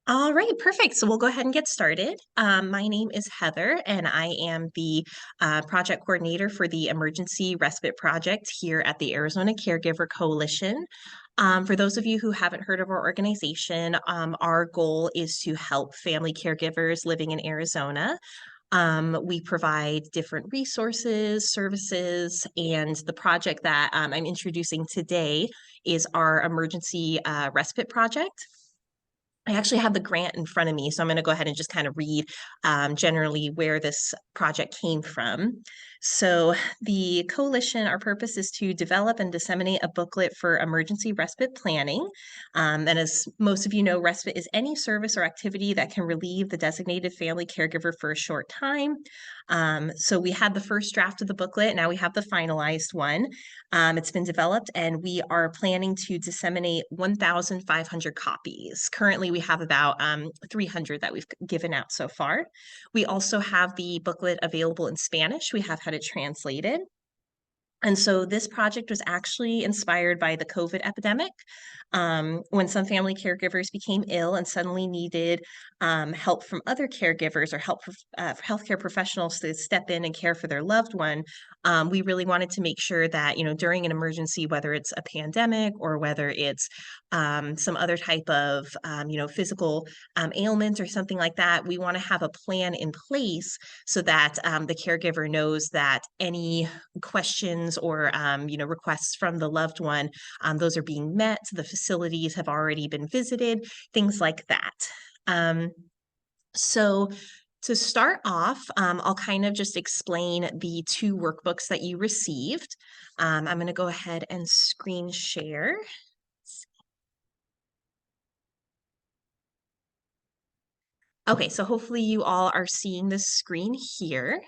All right, perfect. So we'll go ahead and get started. My name is Heather, and I am the project coordinator for the Emergency Respite Project here at the Arizona Caregiver Coalition. For those of you who haven't heard of our organization, our goal is to help family caregivers living in Arizona. We provide different resources, services, and the project that I'm introducing today is our Emergency Respite Project. I actually have the grant in front of me, so I'm going to go ahead and just kind of read generally where this project came from. So, the coalition, our purpose is to develop and disseminate a booklet for emergency respite planning. And as most of you know, respite is any service or activity that can relieve the designated family caregiver for a short time. So, we had the first draft of the booklet, now we have the finalized one. It's been developed, and we are planning to disseminate 1,500 copies. Currently, we have about 300 that we've given out so far. We also have the booklet available in Spanish. We have had it translated. And so this project was actually inspired by the COVID epidemic, when some family caregivers became ill and suddenly needed help from other caregivers or help from healthcare professionals to step in and care for their loved one. We really wanted to make sure that, during an emergency, whether it's a pandemic or whether it's some other type of, physical ailment or something like that, we want to have a plan in place so that the caregiver knows that any questions or requests from the loved one, those are being met. The facilities have already been visited, things like that. So to start off, I'll kind of just explain the two workbooks that you received. I'm going to go ahead and screen share. Okay, so hopefully you all are seeing this screen here.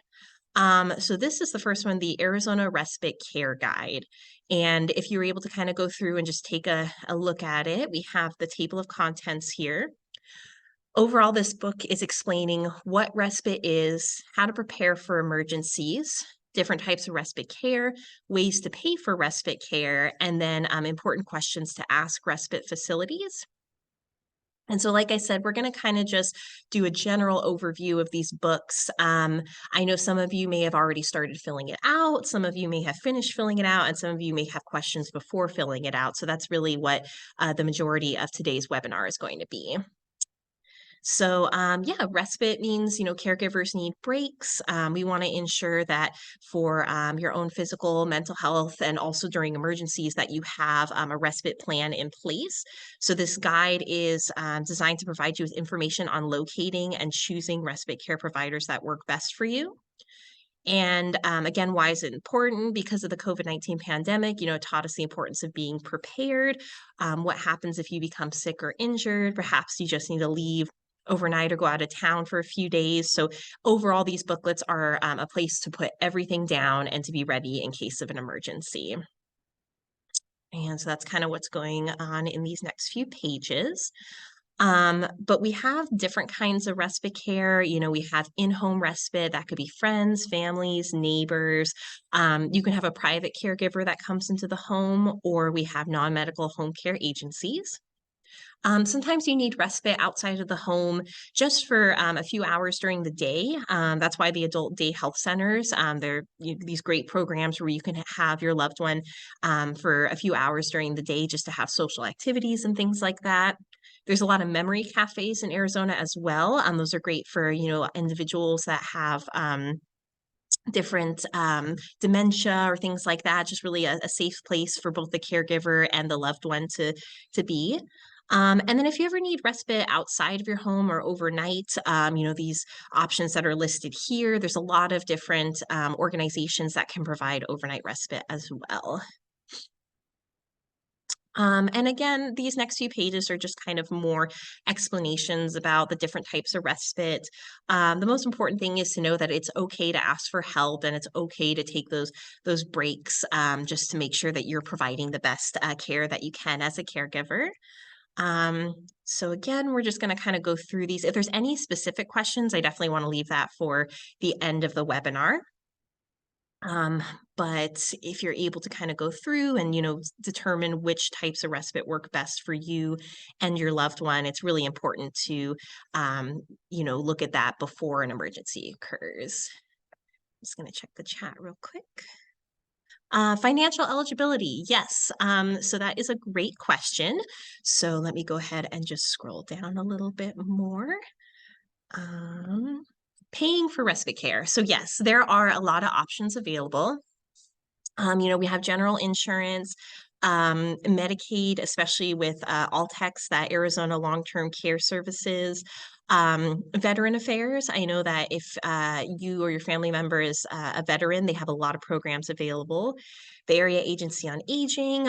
So this is the first one, the Arizona Respite Care Guide. And if you're able to kind of go through and just take a look at it, we have the table of contents here. Overall, this book is explaining what respite is, how to prepare for emergencies, different types of respite care, ways to pay for respite care, and then important questions to ask respite facilities. And so, like I said, we're going to kind of just do a general overview of these books. I know some of you may have already started filling it out. Some of you may have finished filling it out, and some of you may have questions before filling it out. So that's really what the majority of today's webinar is going to be. So yeah, respite means, caregivers need breaks. We want to ensure that for your own physical, mental health, and also during emergencies that you have a respite plan in place. So this guide is designed to provide you with information on locating and choosing respite care providers that work best for you. And again, why is it important? Because of the COVID-19 pandemic, it taught us the importance of being prepared. What happens if you become sick or injured? Perhaps you just need to leave overnight or go out of town for a few days. So overall, these booklets are a place to put everything down and to be ready in case of an emergency. And so that's kind of what's going on in these next few pages. But we have different kinds of respite care. We have in-home respite that could be friends, families, neighbors. You can have a private caregiver that comes into the home, or we have non-medical home care agencies. Sometimes you need respite outside of the home just for a few hours during the day. That's why the adult day health centers, they're these great programs where you can have your loved one for a few hours during the day just to have social activities and things like that. There's a lot of memory cafes in Arizona as well. Those are great for, individuals that have different dementia or things like that. Just really a safe place for both the caregiver and the loved one to be. And then if you ever need respite outside of your home or overnight, these options that are listed here, there's a lot of different organizations that can provide overnight respite as well. And again, these next few pages are just kind of more explanations about the different types of respite. The most important thing is to know that it's okay to ask for help and it's okay to take those breaks, just to make sure that you're providing the best care that you can as a caregiver. So again, we're just going to kind of go through these. If there's any specific questions, I definitely want to leave that for the end of the webinar. But if you're able to kind of go through and, determine which types of respite work best for you and your loved one, it's really important to, look at that before an emergency occurs. I'm just going to check the chat real quick. Financial eligibility, yes. So that is a great question. So let me go ahead and just scroll down a little bit more. Paying for respite care. So yes, there are a lot of options available. We have general insurance, Medicaid, especially with Alltex, that Arizona Long-Term Care Services, Veteran Affairs. I know that if you or your family member is a veteran, they have a lot of programs available. The Area Agency on Aging,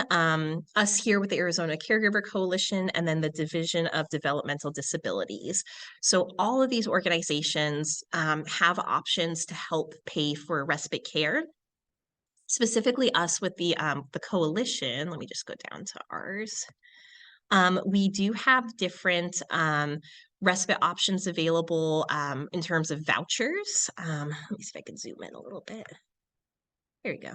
us here with the Arizona Caregiver Coalition, and then the Division of Developmental Disabilities. So all of these organizations have options to help pay for respite care. Specifically us with the coalition, let me just go down to ours. We do have different respite options available in terms of vouchers. Let me see if I can zoom in a little bit. There we go.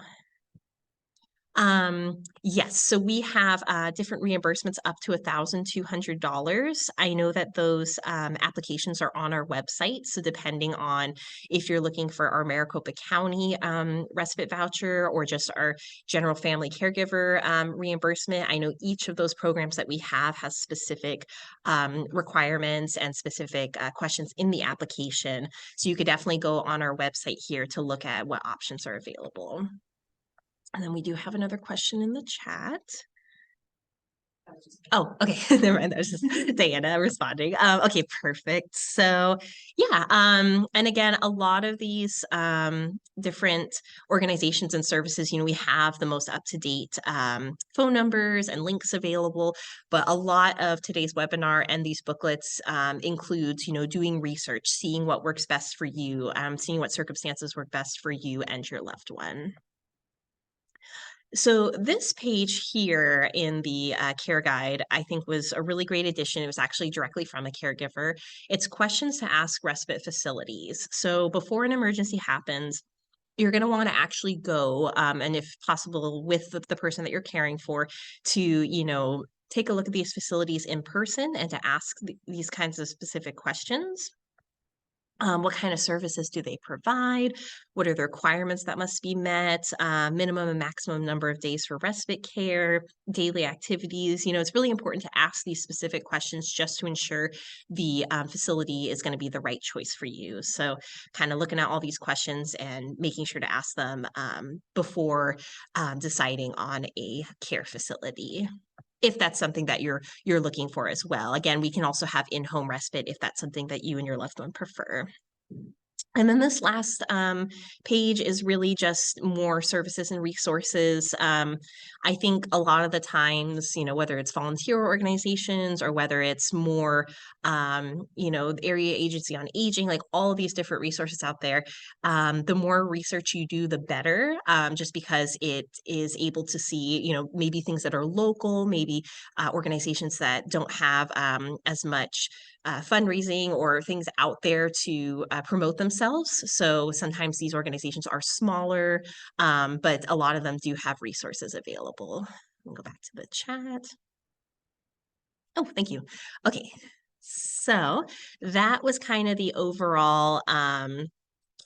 Yes, so we have different reimbursements up to $1,200. I know that those applications are on our website. So depending on if you're looking for our Maricopa County respite voucher or just our general family caregiver reimbursement, I know each of those programs that we have has specific requirements and specific questions in the application. So you could definitely go on our website here to look at what options are available. And then we do have another question in the chat. Oh, okay. Never mind. That was just Diana responding. Okay, perfect. So yeah, and again, a lot of these different organizations and services, we have the most up-to-date phone numbers and links available, but a lot of today's webinar and these booklets includes, doing research, seeing what works best for you, seeing what circumstances work best for you and your loved one. So this page here in the care guide, I think was a really great addition. It was actually directly from a caregiver. It's questions to ask respite facilities. So before an emergency happens, you're going to want to actually go, and if possible, with the person that you're caring for to, take a look at these facilities in person and to ask these kinds of specific questions. What kind of services do they provide? What are the requirements that must be met? Minimum and maximum number of days for respite care, daily activities. It's really important to ask these specific questions just to ensure the facility is going to be the right choice for you. So kind of looking at all these questions and making sure to ask them before deciding on a care facility, if that's something that you're looking for as well. Again, we can also have in-home respite if that's something that you and your loved one prefer. And then this last page is really just more services and resources. I think a lot of the times, whether it's volunteer organizations or whether it's more, the Area Agency on Aging, like all of these different resources out there, the more research you do, the better, just because it is able to see, maybe things that are local, maybe organizations that don't have as much fundraising or things out there to promote themselves. So sometimes these organizations are smaller, but a lot of them do have resources available. I'll go back to the chat. Oh, thank you. Okay, so that was kind of the overall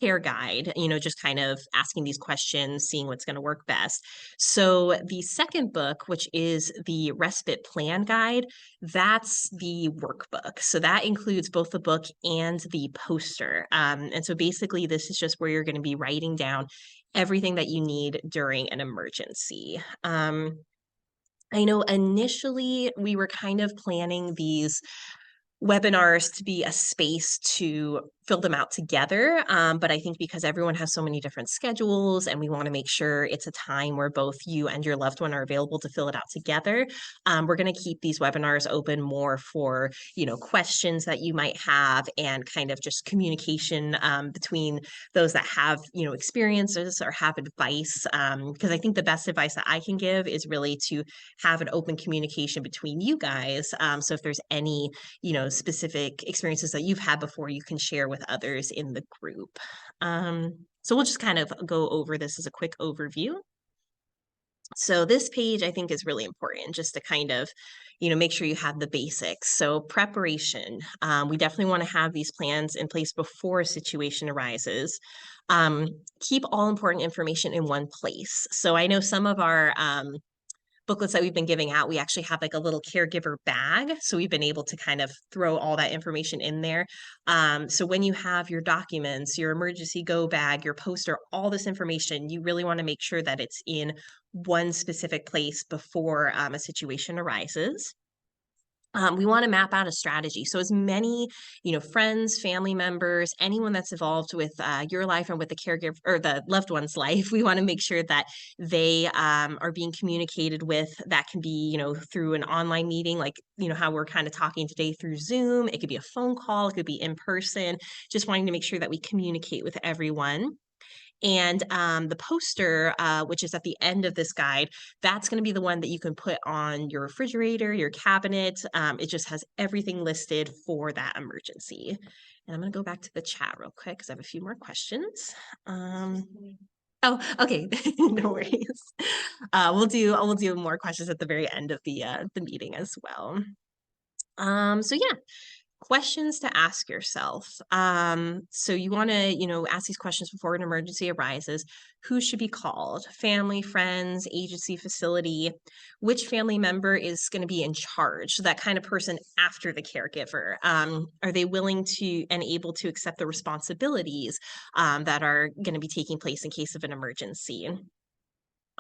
care guide, just kind of asking these questions, seeing what's going to work best. So the second book, which is the Respite Plan Guide, that's the workbook. So that includes both the book and the poster. And so basically this is just where you're going to be writing down everything that you need during an emergency. I know initially we were kind of planning these webinars to be a space to fill them out together. But I think because everyone has so many different schedules and we want to make sure it's a time where both you and your loved one are available to fill it out together, we're going to keep these webinars open more for, questions that you might have and kind of just communication between those that have, experiences or have advice. Because I think the best advice that I can give is really to have an open communication between you guys. So if there's any, specific experiences that you've had before, you can share with others in the group. So we'll just kind of go over this as a quick overview. So this page I think is really important just to kind of, make sure you have the basics. So preparation, we definitely want to have these plans in place before a situation arises. Keep all important information in one place. So I know some of our booklets that we've been giving out, we actually have like a little caregiver bag. So we've been able to kind of throw all that information in there. So when you have your documents, your emergency go bag, your poster, all this information, you really want to make sure that it's in one specific place before a situation arises. We want to map out a strategy. So as many, friends, family members, anyone that's involved with your life and with the caregiver or the loved one's life, we want to make sure that they are being communicated with. That can be, through an online meeting, like, how we're kind of talking today through Zoom. It could be a phone call. It could be in person. Just wanting to make sure that we communicate with everyone. And the poster, which is at the end of this guide, that's going to be the one that you can put on your refrigerator, your cabinet. It just has everything listed for that emergency. And I'm going to go back to the chat real quick because I have a few more questions. Oh, okay, no worries. We'll do more questions at the very end of the meeting as well. So yeah, questions to ask yourself. So you want to, ask these questions before an emergency arises. Who should be called? Family, friends, agency, facility. Which family member is going to be in charge? So that kind of person after the caregiver. Are they willing to and able to accept the responsibilities that are going to be taking place in case of an emergency?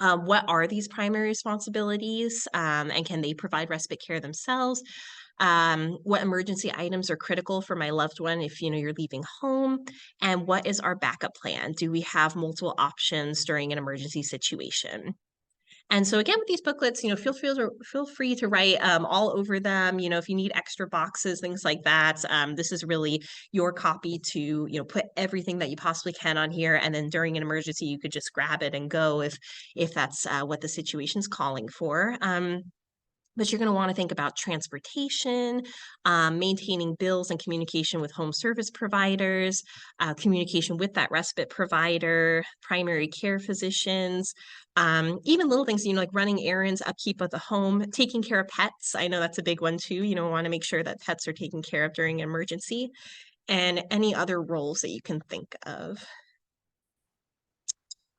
What are these primary responsibilities, and can they provide respite care themselves? What emergency items are critical for my loved one if you're leaving home? And what is our backup plan? Do we have multiple options during an emergency situation? And so again, with these booklets, feel free to write all over them. If you need extra boxes, things like that. This is really your copy to put everything that you possibly can on here, and then during an emergency, you could just grab it and go if that's what the situation's calling for. But you're going to want to think about transportation, maintaining bills and communication with home service providers, communication with that respite provider, primary care physicians, even little things, like running errands, upkeep of the home, taking care of pets. I know that's a big one too. Want to make sure that pets are taken care of during an emergency, and any other roles that you can think of.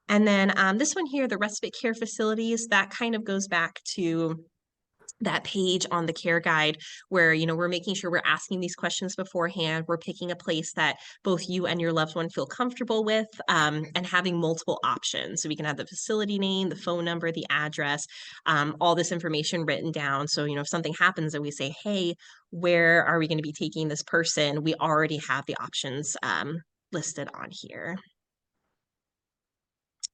And then this one here, the respite care facilities, that kind of goes back to that page on the care guide where, we're making sure we're asking these questions beforehand. We're picking a place that both you and your loved one feel comfortable with, and having multiple options. So we can have the facility name, the phone number, the address, all this information written down. So, if something happens and we say, hey, where are we going to be taking this person? We already have the options listed on here.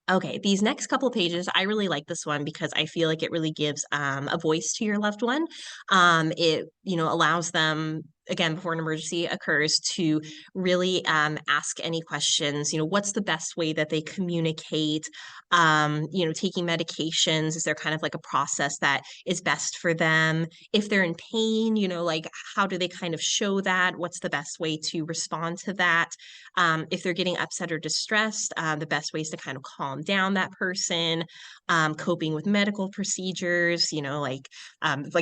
Okay, these next couple pages, I really like this one because I feel like it really gives a voice to your loved one. It, allows them, again, before an emergency occurs, to really ask any questions. What's the best way that they communicate? Taking medications, is there kind of like a process that is best for them? If they're in pain, like how do they kind of show that? What's the best way to respond to that? If they're getting upset or distressed, the best ways to kind of calm down that person, coping with medical procedures, like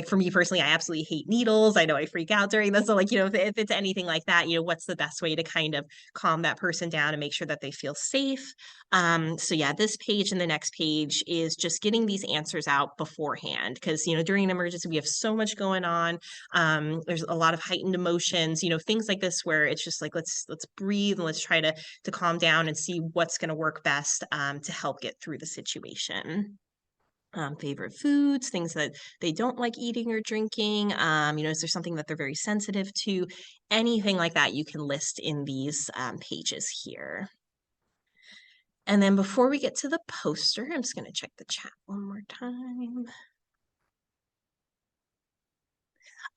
for me personally, I absolutely hate needles. I know I freak out during this. So like, if it's anything like that, what's the best way to kind of calm that person down and make sure that they feel safe? So yeah, this page and the next page is just getting these answers out beforehand because, during an emergency, we have so much going on. There's a lot of heightened emotions, things like this where it's just like, let's breathe and let's try to calm down and see what's going to work best to help get through the situation. Favorite foods, things that they don't like eating or drinking. Is there something that they're very sensitive to? Anything like that you can list in these pages here. And then before we get to the poster, I'm just going to check the chat one more time.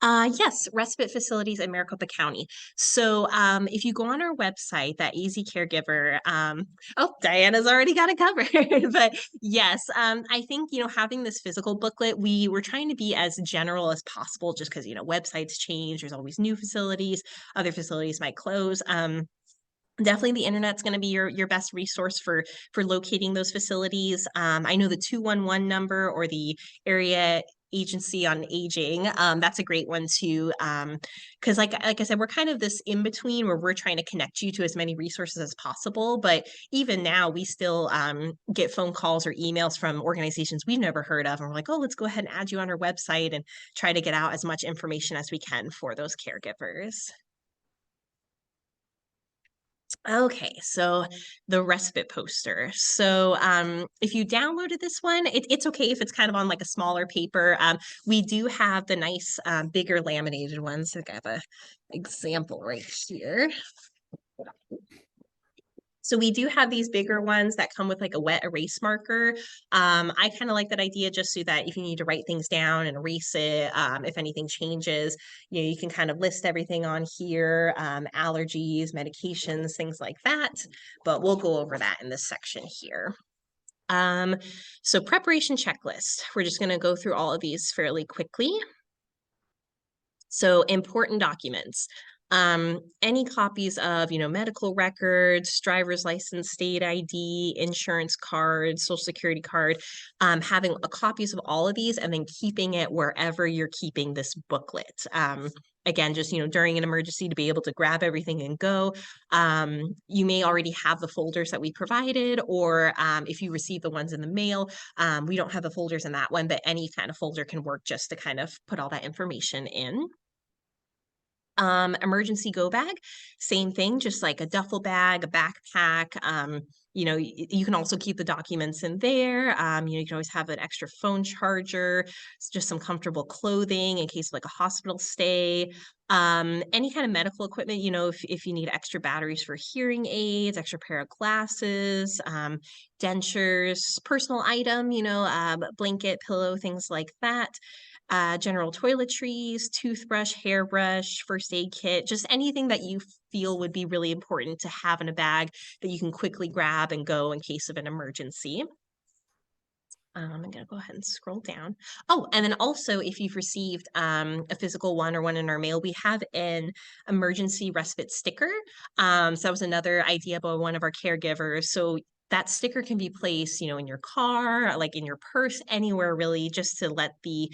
Yes, respite facilities in Maricopa County. So if you go on our website, that Easy Caregiver, oh, Diana's already got it covered. But yes, I think, having this physical booklet, we were trying to be as general as possible just because, websites change. There's always new facilities. Other facilities might close. Definitely the internet's gonna be your best resource for locating those facilities. I know the 211 number or the area agency on aging, that's a great one too. Because like I said, we're kind of this in between where we're trying to connect you to as many resources as possible. But even now, we still get phone calls or emails from organizations we've never heard of, and we're like, oh, let's go ahead and add you on our website and try to get out as much information as we can for those caregivers. Okay, so the respite poster. So if you downloaded this one, it's okay if it's kind of on like a smaller paper. We do have the nice bigger laminated ones. I have a example right here. So we do have these bigger ones that come with like a wet erase marker. I kind of like that idea just so that if you need to write things down and erase it, if anything changes, you can kind of list everything on here, allergies, medications, things like that. But we'll go over that in this section here. Um, so preparation checklist. We're just going to go through all of these fairly quickly. So important documents. Any copies of, medical records, driver's license, state ID, insurance card, social security card, having copies of all of these and then keeping it wherever you're keeping this booklet. Again, just, during an emergency to be able to grab everything and go. You may already have the folders that we provided, or if you receive the ones in the mail, we don't have the folders in that one, but any kind of folder can work just to kind of put all that information in. Emergency go bag, same thing, just like a duffel bag, a backpack. You can also keep the documents in there. You can always have an extra phone charger, just some comfortable clothing in case of like a hospital stay. Any kind of medical equipment, if you need extra batteries for hearing aids, extra pair of glasses, dentures, personal item, blanket, pillow, things like that. General toiletries, toothbrush, hairbrush, first aid kit, just anything that you feel would be really important to have in a bag that you can quickly grab and go in case of an emergency. I'm going to go ahead and scroll down. Oh, and then also if you've received a physical one or one in our mail, we have an emergency respite sticker. So that was another idea by one of our caregivers. So that sticker can be placed, in your car, like in your purse, anywhere really, just to let the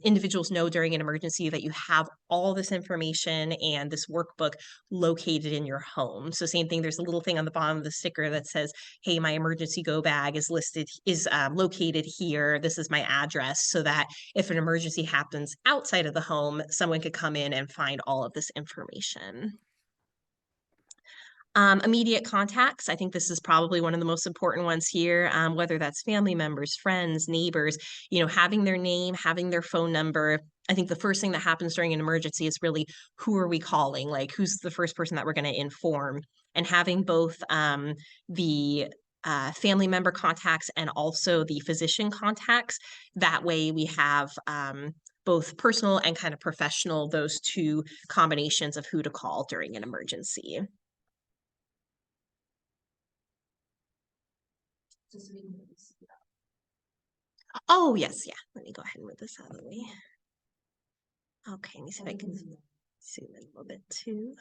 individuals know during an emergency that you have all this information and this workbook located in your home. So same thing, there's a little thing on the bottom of the sticker that says, hey, my emergency go bag is located here. This is my address, so that if an emergency happens outside of the home, someone could come in and find all of this information. Immediate contacts. I think this is probably one of the most important ones here, whether that's family members, friends, neighbors, having their name, having their phone number. I think the first thing that happens during an emergency is really, who are we calling? Like, who's the first person that we're going to inform? And having both the family member contacts and also the physician contacts. That way we have both personal and kind of professional, those two combinations of who to call during an emergency. Oh, yes, yeah. Let me go ahead and move this out of the way. Okay, let me see if I can zoom in a little bit too.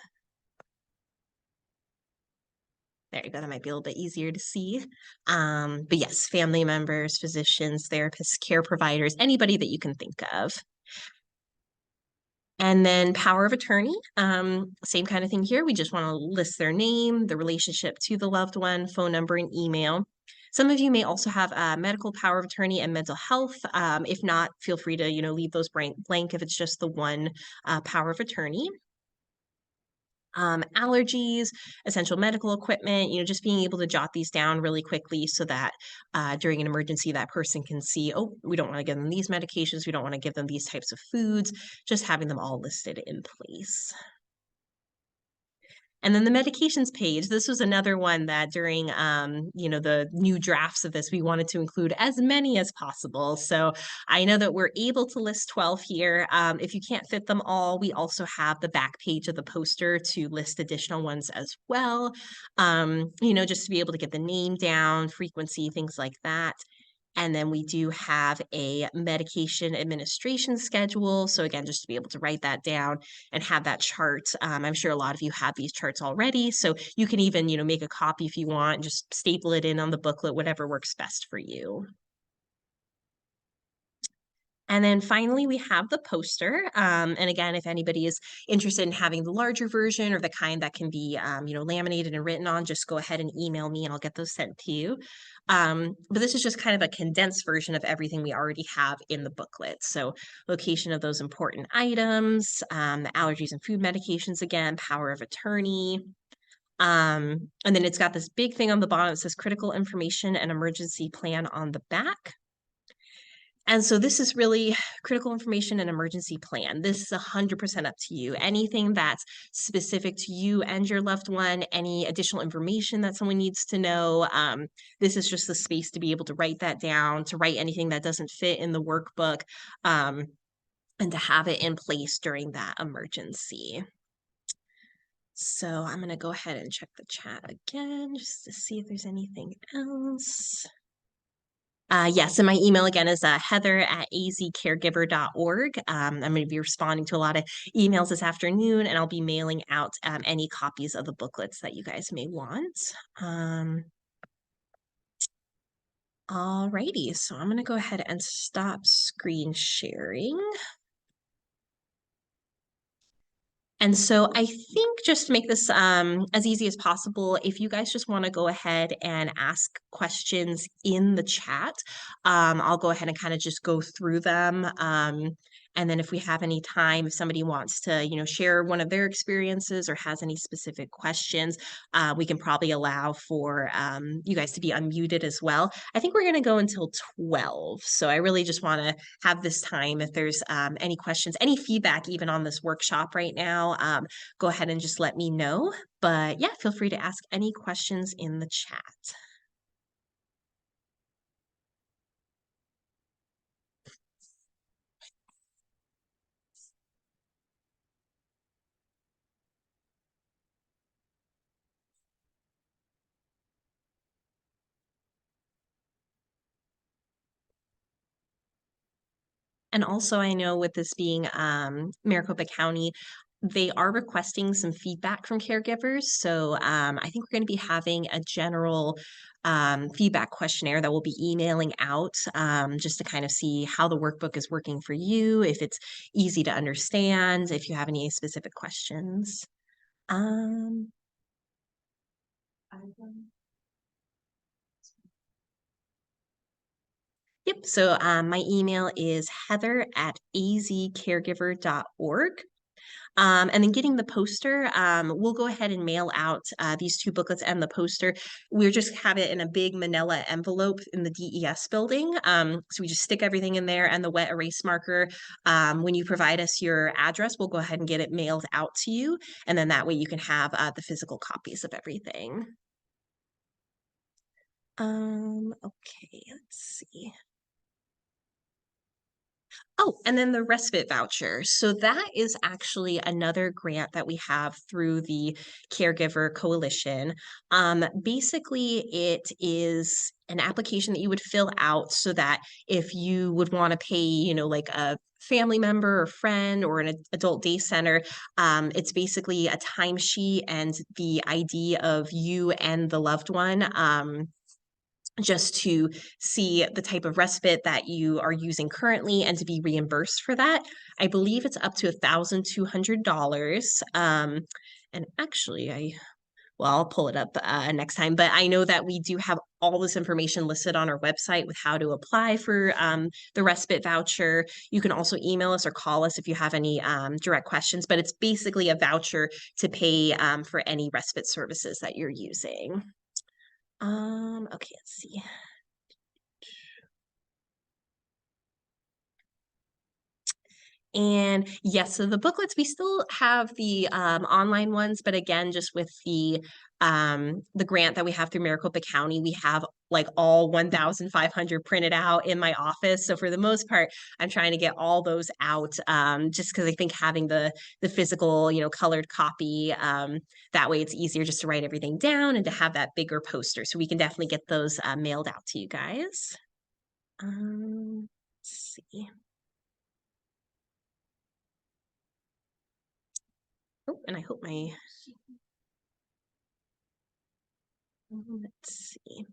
There you go. That might be a little bit easier to see. But yes, family members, physicians, therapists, care providers, anybody that you can think of. And then power of attorney, same kind of thing here. We just want to list their name, the relationship to the loved one, phone number, and email. Some of you may also have medical power of attorney and mental health. If not, feel free to, leave those blank if it's just the one power of attorney. Allergies, essential medical equipment, just being able to jot these down really quickly so that during an emergency, that person can see, oh, we don't want to give them these medications. We don't want to give them these types of foods, just having them all listed in place. And then the medications page, this was another one that during, the new drafts of this, we wanted to include as many as possible. So I know that we're able to list 12 here. If you can't fit them all, we also have the back page of the poster to list additional ones as well. Just to be able to get the name down, frequency, things like that. And then we do have a medication administration schedule. So again, just to be able to write that down and have that chart. I'm sure a lot of you have these charts already. So you can even, make a copy if you want and just staple it in on the booklet, whatever works best for you. And then finally, we have the poster. And again, if anybody is interested in having the larger version or the kind that can be, laminated and written on, just go ahead and email me and I'll get those sent to you. But this is just kind of a condensed version of everything we already have in the booklet. So location of those important items, the allergies and food medications again, power of attorney. And then it's got this big thing on the bottom that says critical information and emergency plan on the back. And so this is really critical information and emergency plan. This is 100% up to you. Anything that's specific to you and your loved one, any additional information that someone needs to know, this is just the space to be able to write that down, to write anything that doesn't fit in the workbook, and to have it in place during that emergency. So I'm going to go ahead and check the chat again just to see if there's anything else. Yes, and my email again is heather@azcaregiver.org. I'm going to be responding to a lot of emails this afternoon, and I'll be mailing out any copies of the booklets that you guys may want. Alrighty, so I'm going to go ahead and stop screen sharing. And so I think just to make this as easy as possible, if you guys just want to go ahead and ask questions in the chat, I'll go ahead and kind of just go through them. And then if we have any time, if somebody wants to, share one of their experiences or has any specific questions, we can probably allow for you guys to be unmuted as well. I think we're going to go until 12. So I really just want to have this time. If there's any questions, any feedback even on this workshop right now, go ahead and just let me know. But yeah, feel free to ask any questions in the chat. And also, I know with this being Maricopa County, they are requesting some feedback from caregivers. So I think we're going to be having a general feedback questionnaire that we'll be emailing out just to kind of see how the workbook is working for you, if it's easy to understand, if you have any specific questions. Yep, so my email is heather@azcaregiver.org. And then getting the poster, we'll go ahead and mail out these two booklets and the poster. We just have it in a big manila envelope in the DES building. So we just stick everything in there and the wet erase marker. When you provide us your address, we'll go ahead and get it mailed out to you. And then that way you can have the physical copies of everything. Okay, let's see. Oh, and then the respite voucher. So that is actually another grant that we have through the Caregiver Coalition. Basically, it is an application that you would fill out so that if you would want to pay, like a family member or friend or an adult day center, it's basically a timesheet and the ID of you and the loved one. Just to see the type of respite that you are using currently and to be reimbursed for that. I believe it's up to $1,200. And actually, I'll pull it up next time, but I know that we do have all this information listed on our website with how to apply for the respite voucher. You can also email us or call us if you have any direct questions, but it's basically a voucher to pay for any respite services that you're using. Okay, let's see. And yes, so the booklets, we still have the online ones, but again, just with the grant that we have through Maricopa County, we have like all 1,500 printed out in my office. So for the most part, I'm trying to get all those out just because I think having the physical, colored copy, that way it's easier just to write everything down and to have that bigger poster. So we can definitely get those mailed out to you guys. Let's see. Oh, and I hope my, let's see.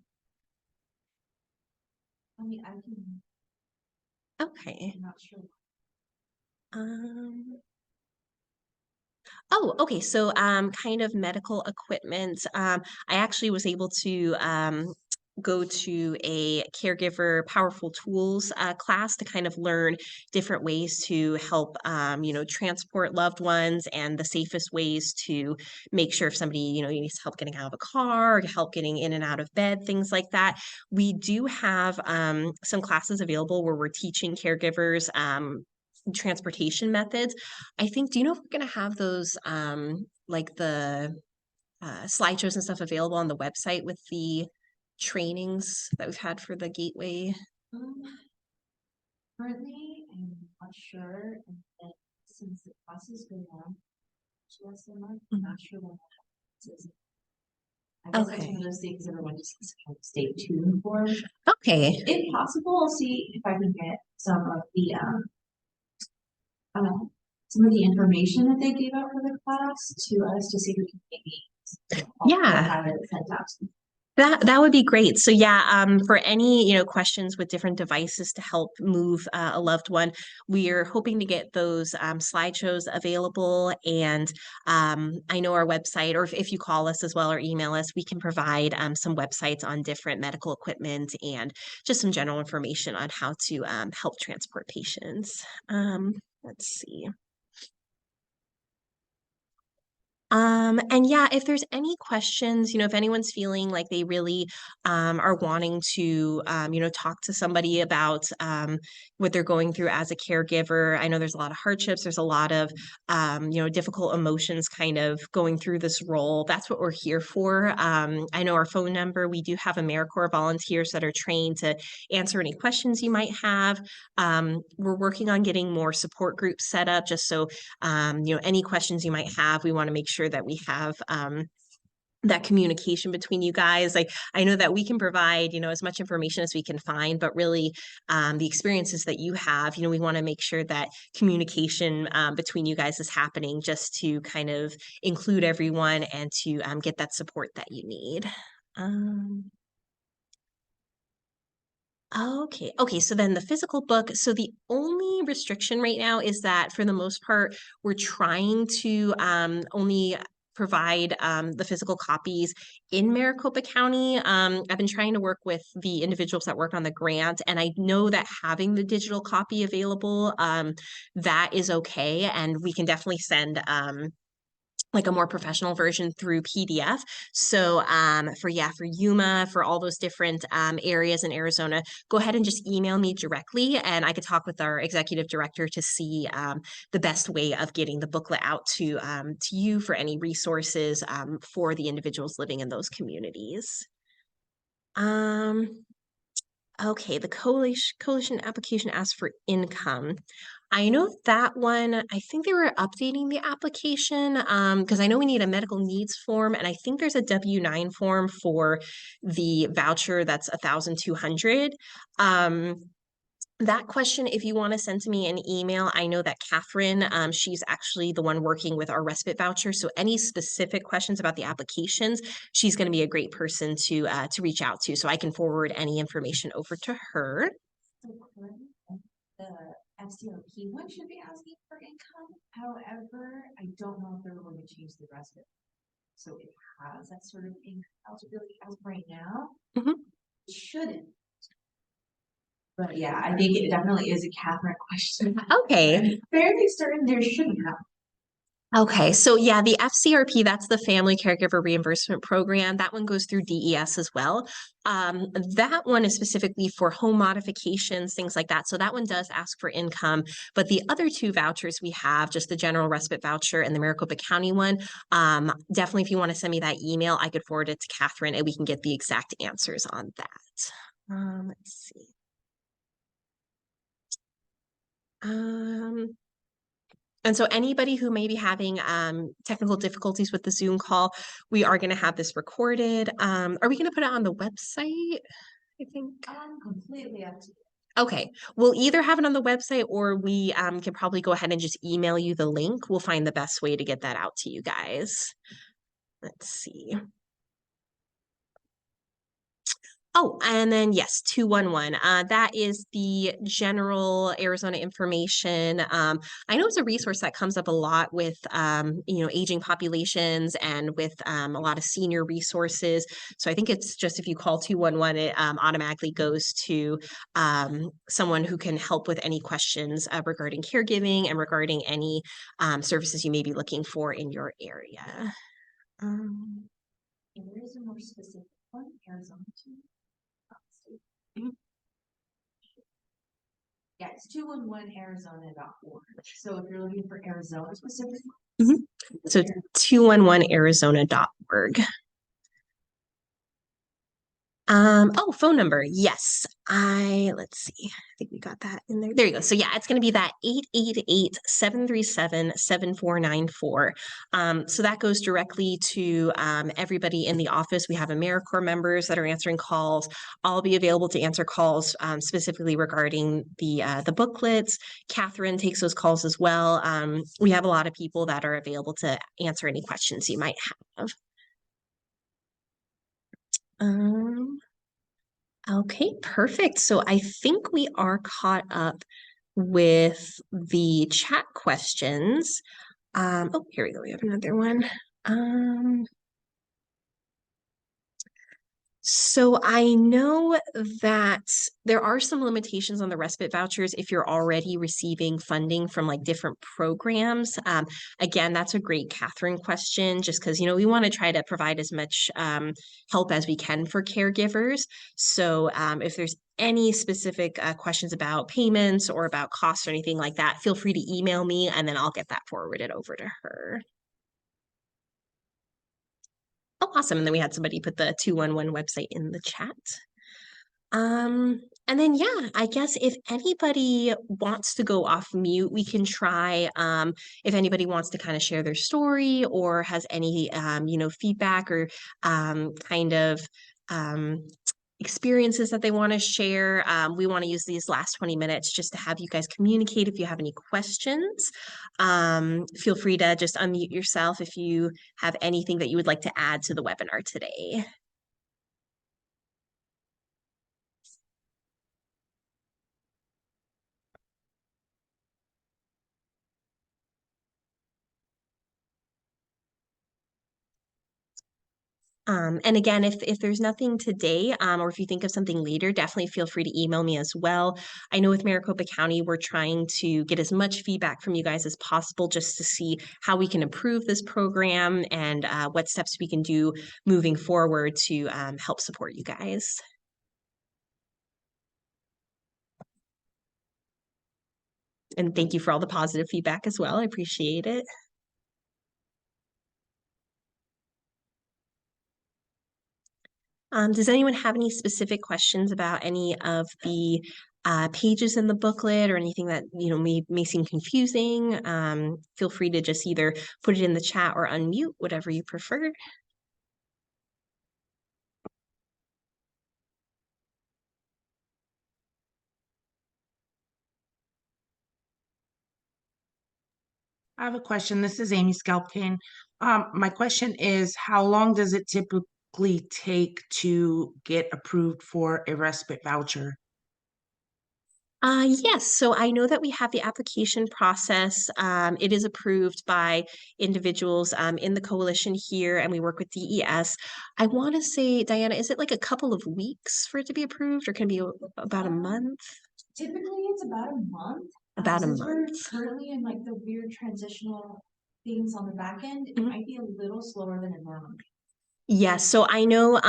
I mean, I can. Okay. I'm not sure. Oh, okay. So, kind of medical equipment. I actually was able to go to a caregiver powerful tools class to kind of learn different ways to help, transport loved ones and the safest ways to make sure if somebody, needs help getting out of a car or help getting in and out of bed, things like that. We do have some classes available where we're teaching caregivers transportation methods. I think, do you know if we're going to have those, like the slideshows and stuff available on the website with the trainings that we've had for the gateway? Um, Currently, I'm not sure, and then since the classes go on to us a month, I'm not sure what happens. I guess that's Okay. one of those things everyone just needs to kind of stay tuned for. Okay. If possible, I'll see if I can get some of the information that they gave out for the class to us to see if we can maybe Yeah. have it sent out to them. That would be great. So yeah, for any, questions with different devices to help move a loved one, we are hoping to get those slideshows available. And I know our website, or if you call us as well or email us, we can provide some websites on different medical equipment and just some general information on how to help transport patients. Let's see. And yeah, if there's any questions, if anyone's feeling like they really are wanting to, talk to somebody about what they're going through as a caregiver. I know there's a lot of hardships. There's a lot of, difficult emotions kind of going through this role. That's what we're here for. I know our phone number, we do have AmeriCorps volunteers that are trained to answer any questions you might have. We're working on getting more support groups set up just so any questions you might have, we want to make sure that we have that communication between you guys. Like, I know that we can provide, as much information as we can find, but really the experiences that you have, we want to make sure that communication between you guys is happening just to kind of include everyone and to get that support that you need. Okay. Okay. So then the physical book. So the only restriction right now is that for the most part, we're trying to only provide the physical copies in Maricopa County. I've been trying to work with the individuals that work on the grant, and I know that having the digital copy available, that is okay. And we can definitely send like a more professional version through PDF. So for Yuma, for all those different areas in Arizona, go ahead and just email me directly, and I could talk with our executive director to see the best way of getting the booklet out to you for any resources for the individuals living in those communities. Um, Okay, the coalition application asks for income. I know that one, I think they were updating the application because I know we need a medical needs form, and I think there's a W-9 form for the voucher that's 1,200. That question, if you want to send to me an email, I know that Catherine, she's actually the one working with our respite voucher. So any specific questions about the applications, she's going to be a great person to reach out to. So I can forward any information over to her. So currently, the FCRP one should be asking for income. However, I don't know if they're going to change the rest of it. So it has that sort of income eligibility as of right now. It shouldn't. But yeah, I think it definitely is a Catherine question. Okay. I'm fairly certain there shouldn't have. Okay, so yeah, the FCRP, that's the Family Caregiver Reimbursement Program. That one goes through DES as well. That one is specifically for home modifications, things like that. So that one does ask for income. But the other two vouchers we have, just the general respite voucher and the Maricopa County one, definitely if you want to send me that email, I could forward it to Catherine and we can get the exact answers on that. Let's see. And so anybody who may be having technical difficulties with the Zoom call, we are going to have this recorded. Are we going to put it on the website? I think. Completely up to you. Okay, we'll either have it on the website or we can probably go ahead and just email you the link. We'll find the best way to get that out to you guys. Let's see. Oh, and then yes, 211. That is the general Arizona information. I know it's a resource that comes up a lot with aging populations and with a lot of senior resources. So I think it's just if you call 211, it automatically goes to someone who can help with any questions regarding caregiving and regarding any services you may be looking for in your area. And there is a more specific one, Arizona too. Yeah, it's 211arizona.org. So if you're looking for Arizona specific, So 211arizona.org. Oh, phone number. Yes. Let's see. I think we got that in there. There you go. So yeah, it's going to be that 888-737-7494. So that goes directly to everybody in the office. We have AmeriCorps members that are answering calls. I'll be available to answer calls specifically regarding the booklets. Catherine takes those calls as well. We have a lot of people that are available to answer any questions you might have. Okay, perfect. So I think we are caught up with the chat questions. Oh, here we go. We have another one. Um, So I know that there are some limitations on the respite vouchers if you're already receiving funding from like different programs. Again, that's a great Catherine question, just because, we want to try to provide as much help as we can for caregivers. So if there's any specific questions about payments or about costs or anything like that, feel free to email me and then I'll get that forwarded over to her. Oh, awesome. And then we had somebody put the 211 website in the chat. And then yeah, I guess if anybody wants to go off mute, we can try if anybody wants to kind of share their story or has any feedback or kind of um experiences that they want to share. We want to use these last 20 minutes just to have you guys communicate if you have any questions. Feel free to just unmute yourself if you have anything that you would like to add to the webinar today. And again, if there's nothing today, or if you think of something later, definitely feel free to email me as well. I know with Maricopa County, we're trying to get as much feedback from you guys as possible just to see how we can improve this program and what steps we can do moving forward to help support you guys. And thank you for all the positive feedback as well. I appreciate it. Does anyone have any specific questions about any of the pages in the booklet or anything that may seem confusing? Feel free to just either put it in the chat or unmute, whatever you prefer. I have a question. This is Amy Scalpin. My question is, how long does it typically take to get approved for a respite voucher? Yes, so I know that we have the application process. It is approved by individuals in the coalition here, and we work with DES. I want to say, Diana, is it like a couple of weeks for it to be approved, or can it be about a month? typically it's about a month. About a Since month. we're currently in like the weird transitional things on the back end, it might be a little slower than it normally. Yes, so I know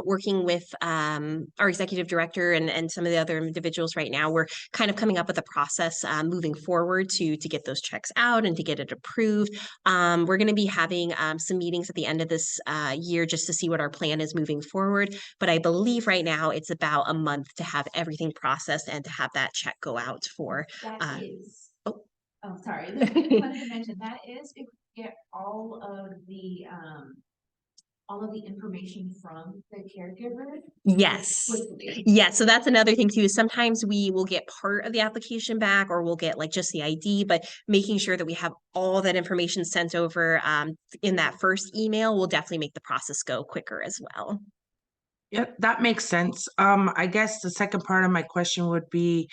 working with our executive director and some of the other individuals right now, we're kind of coming up with a process moving forward to get those checks out and to get it approved. We're going to be having some meetings at the end of this year just to see what our plan is moving forward. But I believe right now it's about a month to have everything processed and to have that check go out for. That is. Oh, sorry. I wanted to mention that is if we get all of the all of the information from the caregiver? Yes. Quickly. Yeah. So that's another thing too, is sometimes we will get part of the application back or we'll get like just the ID, but making sure that we have all that information sent over in that first email will definitely make the process go quicker as well. Yeah, that makes sense. I guess the second part of my question would be,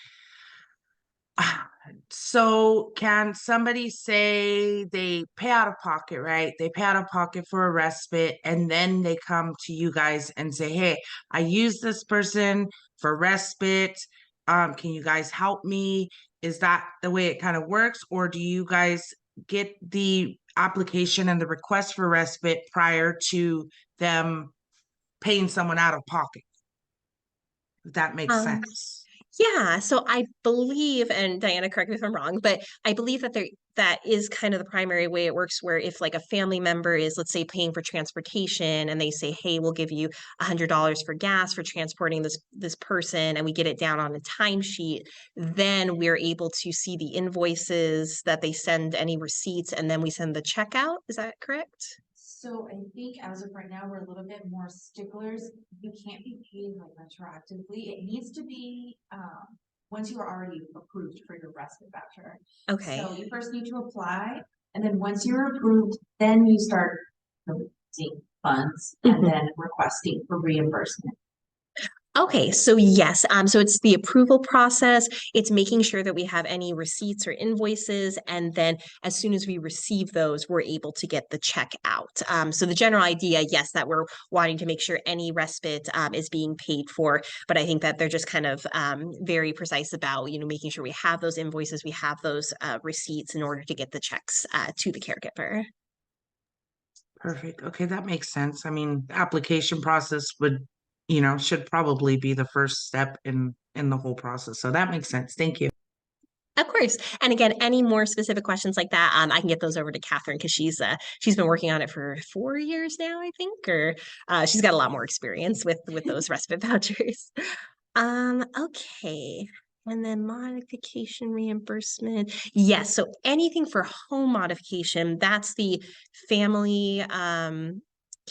so can somebody say they pay out of pocket, right? They pay out of pocket for a respite, and then they come to you guys and say, hey, I use this person for respite. Can you guys help me? Is that the way it kind of works? Or do you guys get the application and the request for respite prior to them paying someone out of pocket? If that makes Um, sense. Yeah, so I believe, and Diana, correct me if I'm wrong, but I believe that that is kind of the primary way it works, where if like a family member is, let's say, paying for transportation and they say, hey, we'll give you $100 for gas for transporting this person, and we get it down on a timesheet, then we're able to see the invoices that they send, any receipts, and then we send the check out. Is that correct? So I think as of right now, we're a little bit more sticklers. You can't be paid like retroactively. It needs to be, once you are already approved for your respite voucher. Okay. So you first need to apply, and then once you're approved, then you start releasing funds and then requesting for reimbursement. Okay, so yes, so it's the approval process. It's making sure that we have any receipts or invoices, and then as soon as we receive those, we're able to get the check out. So the general idea, yes, that we're wanting to make sure any respite is being paid for, but I think that they're just kind of very precise about, making sure we have those invoices, we have those receipts in order to get the checks to the caregiver. Perfect. Okay, that makes sense. I mean, the application process would, should probably be the first step in the whole process. So that makes sense. Thank you. Of course. And again, any more specific questions like that, I can get those over to Catherine because she's been working on it for 4 years now, I think, or she's got a lot more experience with those respite vouchers. Okay. And then modification reimbursement. Yes. So anything for home modification, that's the family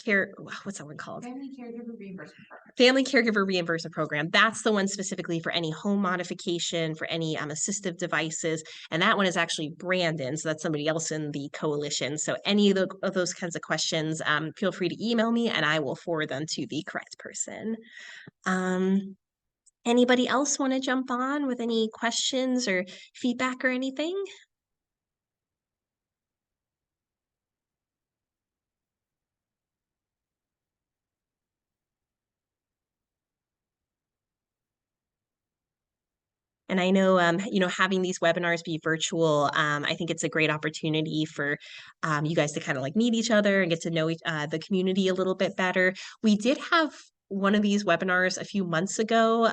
care, what's that one called? Family caregiver reimbursement program. Family caregiver reimbursement program. That's the one specifically for any home modification, for any assistive devices. And that one is actually Brandon. So that's somebody else in the coalition. So any of those kinds of questions, feel free to email me and I will forward them to the correct person. Anybody else want to jump on with any questions or feedback or anything? And I know, having these webinars be virtual, I think it's a great opportunity for you guys to kind of like meet each other and get to know the community a little bit better. We did have one of these webinars a few months ago,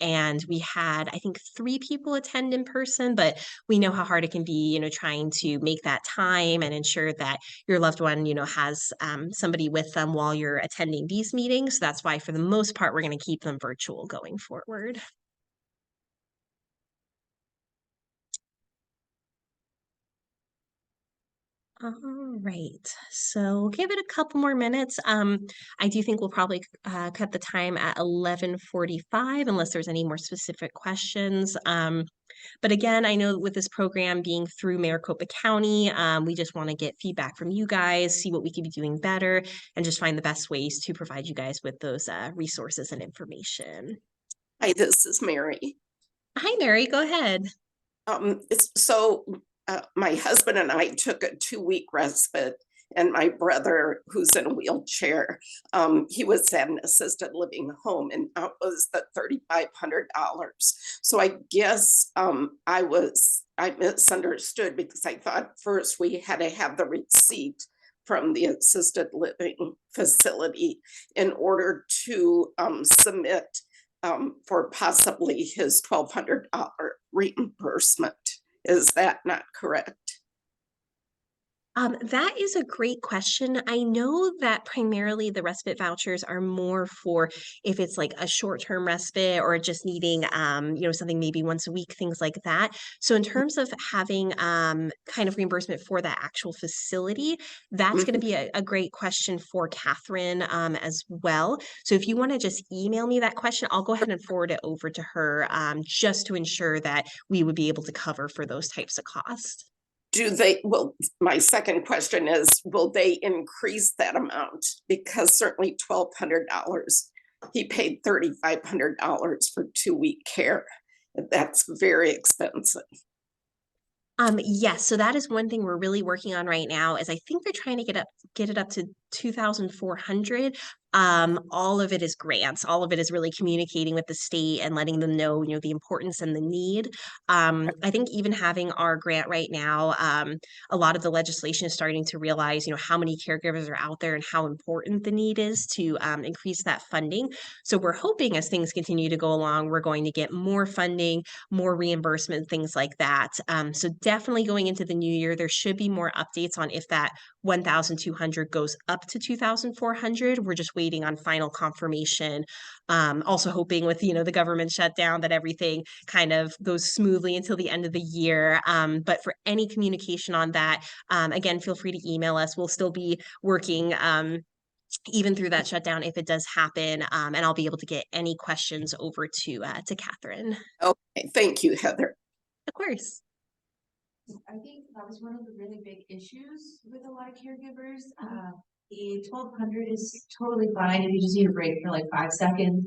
and we had, I think, 3 people attend in person, but we know how hard it can be, trying to make that time and ensure that your loved one, has somebody with them while you're attending these meetings. So that's why, for the most part, we're going to keep them virtual going forward. All right, so give it a couple more minutes. I do think we'll probably cut the time at 11:45 unless there's any more specific questions. But again, I know with this program being through Maricopa County, we just want to get feedback from you guys, see what we can be doing better, and just find the best ways to provide you guys with those resources and information. Hi, this is Mary. Hi, Mary, go ahead. My husband and I took a 2-week respite, and my brother, who's in a wheelchair, he was at an assisted living home, and that was the $3,500. So I guess I misunderstood because I thought first we had to have the receipt from the assisted living facility in order to submit for possibly his $1,200 reimbursement. Is that not correct? That is a great question. I know that primarily the respite vouchers are more for if it's like a short-term respite or just needing, something maybe once a week, things like that. So in terms of having kind of reimbursement for that actual facility, that's going to Mhm. be a great question for Catherine as well. So if you want to just email me that question, I'll go ahead and forward it over to her just to ensure that we would be able to cover for those types of costs. Well, my second question is, will they increase that amount? Because certainly $1,200, he paid $3,500 for 2-week care. That's very expensive. Yes, so that is one thing we're really working on right now is I think they're trying to get it up to 2,400. All of it is grants. All of it is really communicating with the state and letting them know, the importance and the need. I think even having our grant right now, a lot of the legislation is starting to realize, how many caregivers are out there and how important the need is to increase that funding. So we're hoping as things continue to go along, we're going to get more funding, more reimbursement, things like that. So definitely going into the new year, there should be more updates on if that 1,200 goes up to 2,400. We're just waiting on final confirmation. Also hoping with, the government shutdown that everything kind of goes smoothly until the end of the year. But for any communication on that, again, feel free to email us. We'll still be working even through that shutdown if it does happen, and I'll be able to get any questions over to Catherine. Okay, thank you, Heather. Of course. I think that was one of the really big issues with a lot of caregivers. The 1,200 is totally fine if you just need a break for like 5 seconds.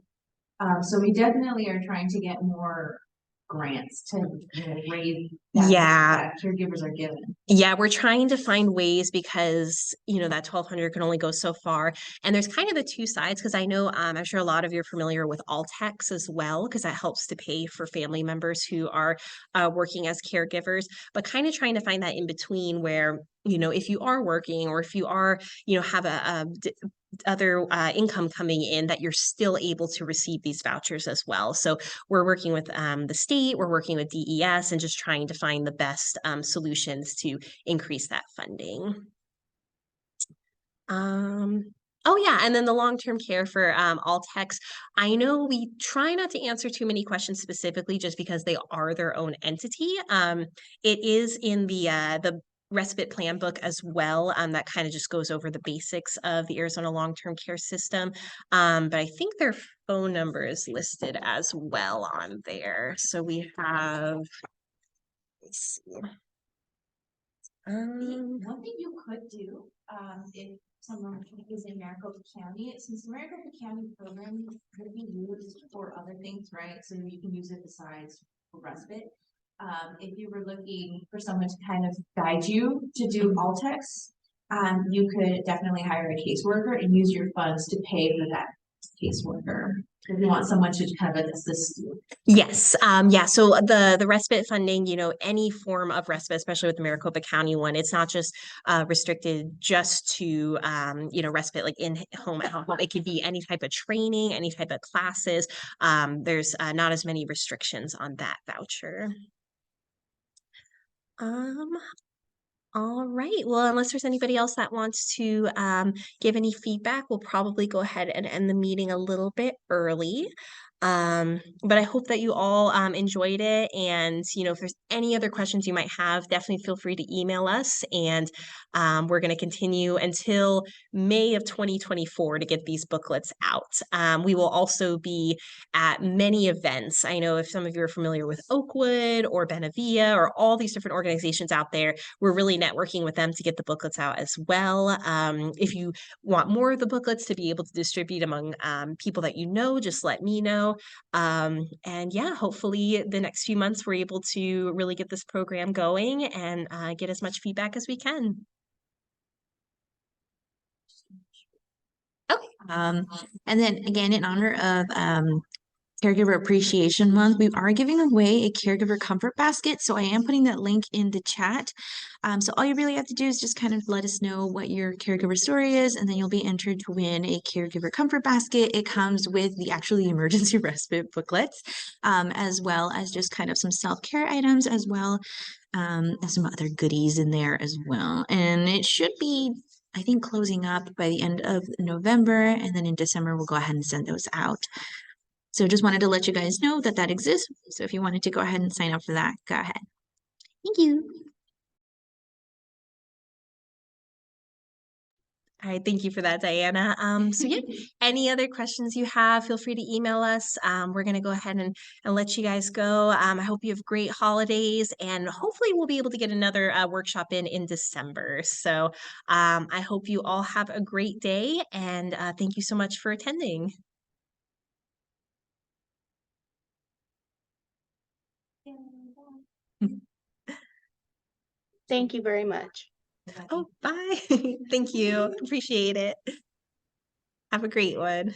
So we definitely are trying to get more grants to raise that Yeah. that caregivers are given. Yeah, we're trying to find ways because, that 1,200 can only go so far. And there's kind of the two sides because I know I'm sure a lot of you are familiar with Altex as well, because that helps to pay for family members who are working as caregivers, but kind of trying to find that in between where, if you are working or if you are, have other income coming in, that you're still able to receive these vouchers as well. So we're working with the state, we're working with DES, and just trying to find the best solutions to increase that funding. Oh yeah, and then the long-term care for Altex. I know we try not to answer too many questions specifically just because they are their own entity. It is in the respite plan book as well. That kind of just goes over the basics of the Arizona long-term care system. But I think their phone number is listed as well on there. So we have, let's see. One thing you could do, if someone is in Maricopa County, since the Maricopa County program could be used for other things, right? So you can use it besides for respite. If you were looking for someone to kind of guide you to do Altex, you could definitely hire a caseworker and use your funds to pay for that caseworker. If you want someone to kind of assist you. Yes. Yeah. So the respite funding, any form of respite, especially with the Maricopa County one, it's not just restricted just to respite like in home at home. It could be any type of training, any type of classes. There's not as many restrictions on that voucher. All right. Well, unless there's anybody else that wants to give any feedback, we'll probably go ahead and end the meeting a little bit early. But I hope that you all enjoyed it. And, if there's any other questions you might have, definitely feel free to email us. And we're going to continue until May of 2024 to get these booklets out. We will also be at many events. I know if some of you are familiar with Oakwood or Benavia or all these different organizations out there, we're really networking with them to get the booklets out as well. If you want more of the booklets to be able to distribute among people that just let me know. And yeah, hopefully the next few months we're able to really get this program going and get as much feedback as we can. Okay. And then again, in honor of Caregiver Appreciation Month, we are giving away a caregiver comfort basket. So I am putting that link in the chat. So all you really have to do is just kind of let us know what your caregiver story is, and then you'll be entered to win a caregiver comfort basket. It comes with the actually emergency respite booklets, as well as just kind of some self-care items, as well as some other goodies in there as well. And it should be, I think, closing up by the end of November, and then in December, we'll go ahead and send those out. So just wanted to let you guys know that that exists. So if you wanted to go ahead and sign up for that, go ahead. Thank you. All right, thank you for that, Diana. So yeah, any other questions you have, feel free to email us. We're gonna go ahead and let you guys go. I hope you have great holidays, and hopefully we'll be able to get another workshop in December. So I hope you all have a great day, and thank you so much for attending. Thank you very much. Oh, bye. Thank you. Appreciate it. Have a great one.